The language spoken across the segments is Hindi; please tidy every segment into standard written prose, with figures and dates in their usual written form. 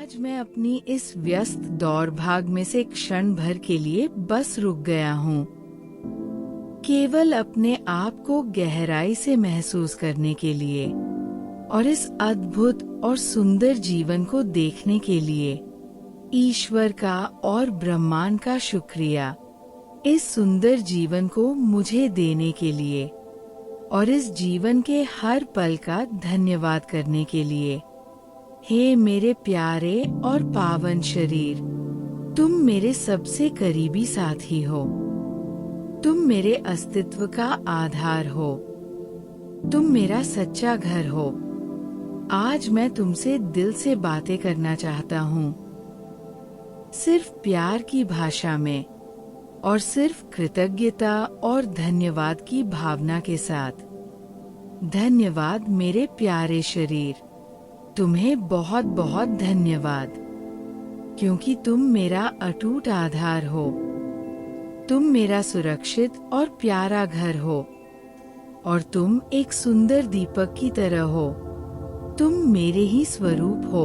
आज मैं अपनी इस व्यस्त दौड़ भाग में से क्षण भर के लिए बस रुक गया हूँ, केवल अपने आप को गहराई से महसूस करने के लिए और इस अद्भुत और सुंदर जीवन को देखने के लिए ईश्वर का और ब्रह्मांड का शुक्रिया इस सुंदर जीवन को मुझे देने के लिए और इस जीवन के हर पल का धन्यवाद करने के लिए। हे मेरे प्यारे और पावन शरीर, तुम मेरे सबसे करीबी साथी हो। तुम मेरे अस्तित्व का आधार हो। तुम मेरा सच्चा घर हो। आज मैं तुमसे दिल से बातें करना चाहता हूँ, सिर्फ प्यार की भाषा में और सिर्फ कृतज्ञता और धन्यवाद की भावना के साथ। धन्यवाद मेरे प्यारे शरीर, तुम्हें बहुत बहुत धन्यवाद, क्योंकि तुम मेरा अटूट आधार हो। तुम मेरा सुरक्षित और प्यारा घर हो और तुम एक सुंदर दीपक की तरह हो। तुम मेरे ही स्वरूप हो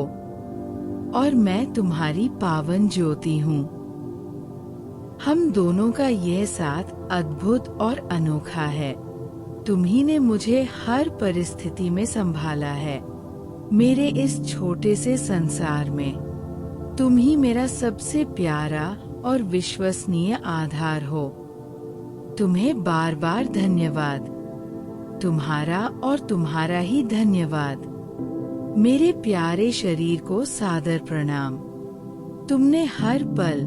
और मैं तुम्हारी पावन ज्योति हूँ। हम दोनों का यह साथ अद्भुत और अनोखा है। तुम्ही ने मुझे हर परिस्थिति में संभाला है। मेरे इस छोटे से संसार में तुम ही मेरा सबसे प्यारा और विश्वसनीय आधार हो। तुम्हें बार बार धन्यवाद, तुम्हारा और तुम्हारा ही धन्यवाद। मेरे प्यारे शरीर को सादर प्रणाम। तुमने हर पल,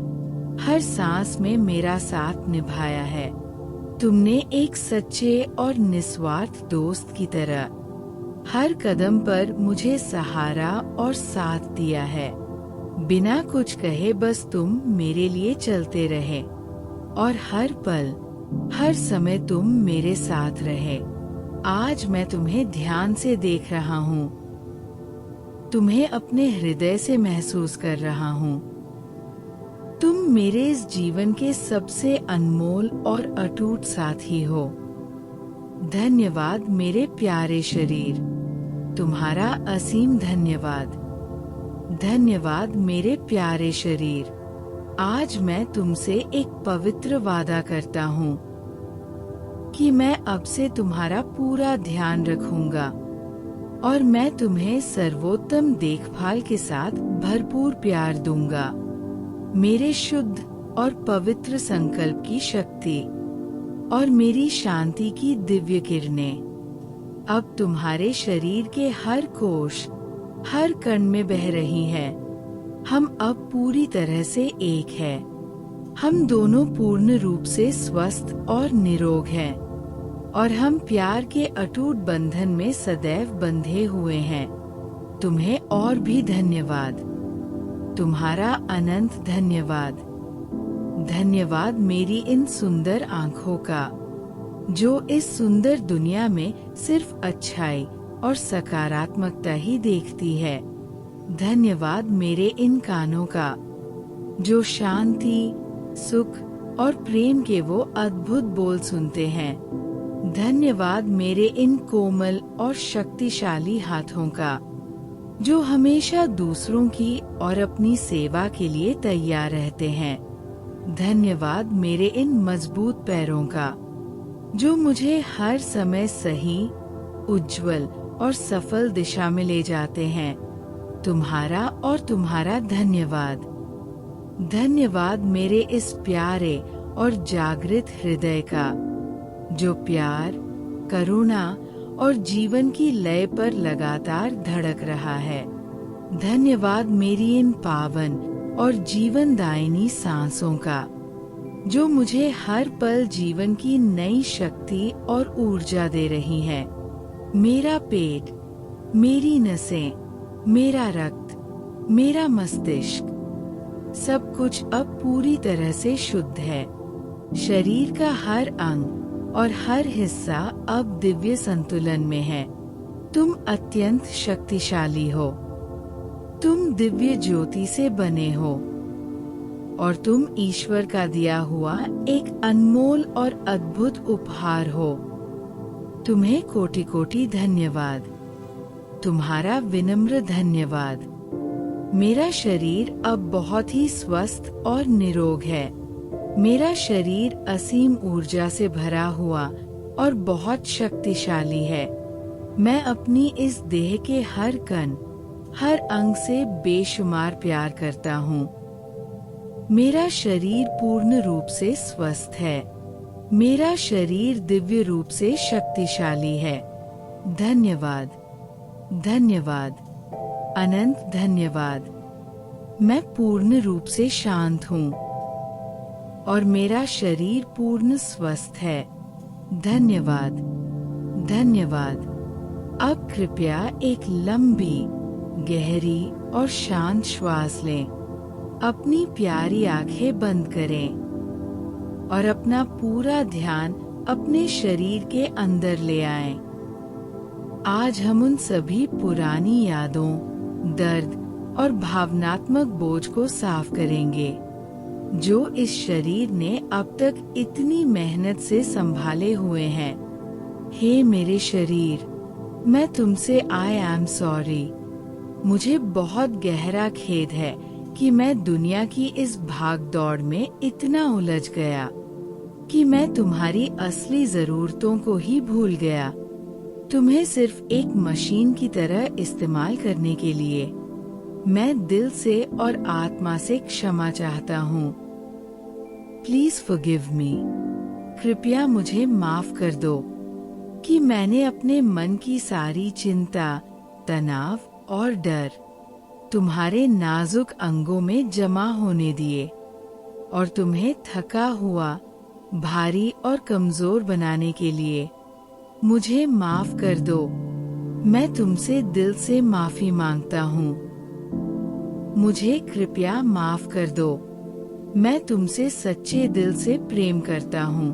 हर सांस में मेरा साथ निभाया है। तुमने एक सच्चे और निस्वार्थ दोस्त की तरह हर कदम पर मुझे सहारा और साथ दिया है। बिना कुछ कहे बस तुम मेरे लिए चलते रहे और हर पल, हर समय तुम मेरे साथ रहे। आज मैं तुम्हें ध्यान से देख रहा हूँ, तुम्हें अपने हृदय से महसूस कर रहा हूँ। तुम मेरे इस जीवन के सबसे अनमोल और अटूट साथी हो। धन्यवाद मेरे प्यारे शरीर, तुम्हारा असीम धन्यवाद। धन्यवाद मेरे प्यारे शरीर। आज मैं तुमसे एक पवित्र वादा करता हूँ कि मैं अब से तुम्हारा पूरा ध्यान रखूंगा और मैं तुम्हें सर्वोत्तम देखभाल के साथ भरपूर प्यार दूंगा। मेरे शुद्ध और पवित्र संकल्प की शक्ति और मेरी शांति की दिव्य किरणें अब तुम्हारे शरीर के हर कोश, हर कण में बह रही हैं। हम अब पूरी तरह से एक हैं। हम दोनों पूर्ण रूप से स्वस्थ और निरोग हैं और हम प्यार के अटूट बंधन में सदैव बंधे हुए हैं। तुम्हें और भी धन्यवाद, तुम्हारा अनंत धन्यवाद। धन्यवाद मेरी इन सुंदर आँखों का, जो इस सुंदर दुनिया में सिर्फ अच्छाई और सकारात्मकता ही देखती है। धन्यवाद मेरे इन कानों का, जो शांति, सुख और प्रेम के वो अद्भुत बोल सुनते हैं। धन्यवाद मेरे इन कोमल और शक्तिशाली हाथों का, जो हमेशा दूसरों की और अपनी सेवा के लिए तैयार रहते हैं। धन्यवाद मेरे इन मजबूत पैरों का, जो मुझे हर समय सही, उज्जवल और सफल दिशा में ले जाते हैं। तुम्हारा और तुम्हारा धन्यवाद। धन्यवाद मेरे इस प्यारे और जागृत हृदय का, जो प्यार, करुणा और जीवन की लय पर लगातार धड़क रहा है। धन्यवाद मेरी इन पावन और जीवनदायिनी सांसों का, जो मुझे हर पल जीवन की नई शक्ति और ऊर्जा दे रही है। मेरा पेट, मेरी नसें, मेरा रक्त, मेरा मस्तिष्क, सब कुछ अब पूरी तरह से शुद्ध है। शरीर का हर अंग और हर हिस्सा अब दिव्य संतुलन में है। तुम अत्यंत शक्तिशाली हो। तुम दिव्य ज्योति से बने हो और तुम ईश्वर का दिया हुआ एक अनमोल और अद्भुत उपहार हो। तुम्हें कोटि कोटि धन्यवाद, तुम्हारा विनम्र धन्यवाद। मेरा शरीर अब बहुत ही स्वस्थ और निरोग है। मेरा शरीर असीम ऊर्जा से भरा हुआ और बहुत शक्तिशाली है। मैं अपनी इस देह के हर कण, हर अंग से बेशुमार प्यार करता हूँ। मेरा शरीर पूर्ण रूप से स्वस्थ है। मेरा शरीर दिव्य रूप से शक्तिशाली है। धन्यवाद, धन्यवाद, अनंत धन्यवाद। मैं पूर्ण रूप से शांत हूँ और मेरा शरीर पूर्ण स्वस्थ है। धन्यवाद, धन्यवाद। अब कृपया एक लंबी, गहरी और शांत श्वास लें। अपनी प्यारी आंखें बंद करें और अपना पूरा ध्यान अपने शरीर के अंदर ले आएं। आज हम उन सभी पुरानी यादों, दर्द और भावनात्मक बोझ को साफ करेंगे जो इस शरीर ने अब तक इतनी मेहनत से संभाले हुए हैं। हे मेरे शरीर, मैं तुमसे आई एम सॉरी। मुझे बहुत गहरा खेद है कि मैं दुनिया की इस भाग दौड़ में इतना उलझ गया कि मैं तुम्हारी असली जरूरतों को ही भूल गया, तुम्हें सिर्फ एक मशीन की तरह इस्तेमाल करने के लिए। मैं दिल से और आत्मा से क्षमा चाहता हूँ। Please forgive me. कृपया मुझे माफ कर दो कि मैंने अपने मन की सारी चिंता, तनाव और डर तुम्हारे नाजुक अंगों में जमा होने दिए और तुम्हें थका हुआ, भारी और कमजोर बनाने के लिए। मुझे माफ कर दो। मैं तुमसे दिल से माफी मांगता हूँ। मुझे कृपया माफ कर दो। मैं तुमसे सच्चे दिल से प्रेम करता हूँ।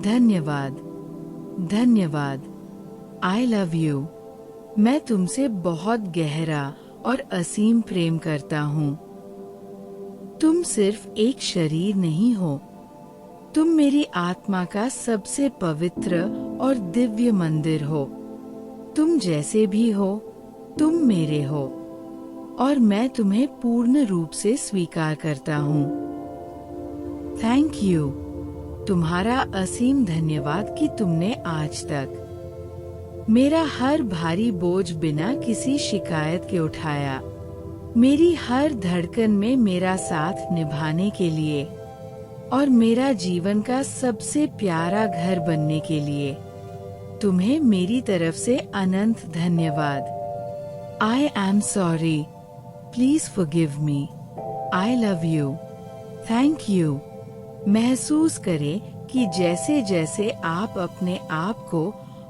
धन्यवाद, धन्यवाद। I love you. मैं तुमसे बहुत गहरा और असीम प्रेम करता हूँ। तुम सिर्फ एक शरीर नहीं हो, तुम मेरी आत्मा का सबसे पवित्र और दिव्य मंदिर हो। तुम जैसे भी हो, तुम मेरे हो और मैं तुम्हें पूर्ण रूप से स्वीकार करता हूँ। Thank you. तुम्हारा असीम धन्यवाद कि तुमने आज तक मेरा हर भारी बोझ बिना किसी शिकायत के उठाया, मेरी हर धड़कन में मेरा साथ निभाने के लिए और मेरा जीवन का सबसे प्यारा घर बनने के लिए। तुम्हें मेरी तरफ से अनंत धन्यवाद। I am sorry. Please forgive me. I love you. Thank you. महसूस करें कि जैसे जैसे आप अपने आप को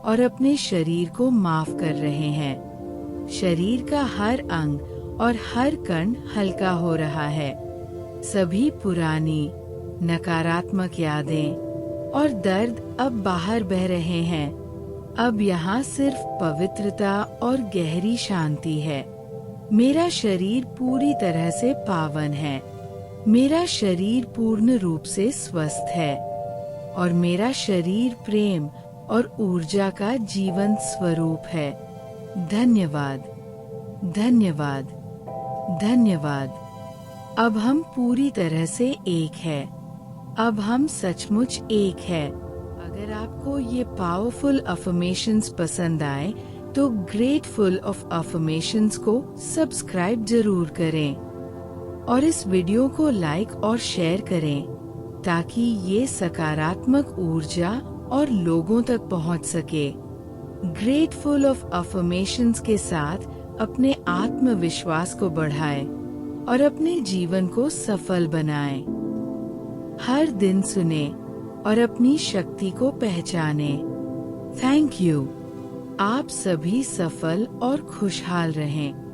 और अपने शरीर को माफ कर रहे हैं, शरीर का हर अंग और हर कण हल्का हो रहा है। सभी पुरानी नकारात्मक यादें और दर्द अब बाहर बह रहे हैं। अब यहाँ सिर्फ पवित्रता और गहरी शांति है। मेरा शरीर पूरी तरह से पावन है। मेरा शरीर पूर्ण रूप से स्वस्थ है और मेरा शरीर प्रेम और ऊर्जा का जीवंत स्वरूप है। धन्यवाद, धन्यवाद, धन्यवाद। अब हम पूरी तरह से एक है। अब हम सचमुच एक है। अगर आपको ये पावरफुल अफर्मेशंस पसंद आए तो ग्रेटफुल ऑफ अफर्मेशंस को सब्सक्राइब जरूर करें और इस वीडियो को लाइक और शेयर करें ताकि ये सकारात्मक ऊर्जा और लोगों तक पहुंच सके। ग्रेटफुल ऑफ अफर्मेशंस के साथ अपने आत्मविश्वास को बढ़ाएं और अपने जीवन को सफल बनाएं। हर दिन सुने और अपनी शक्ति को पहचाने। Thank you. आप सभी सफल और खुशहाल रहें।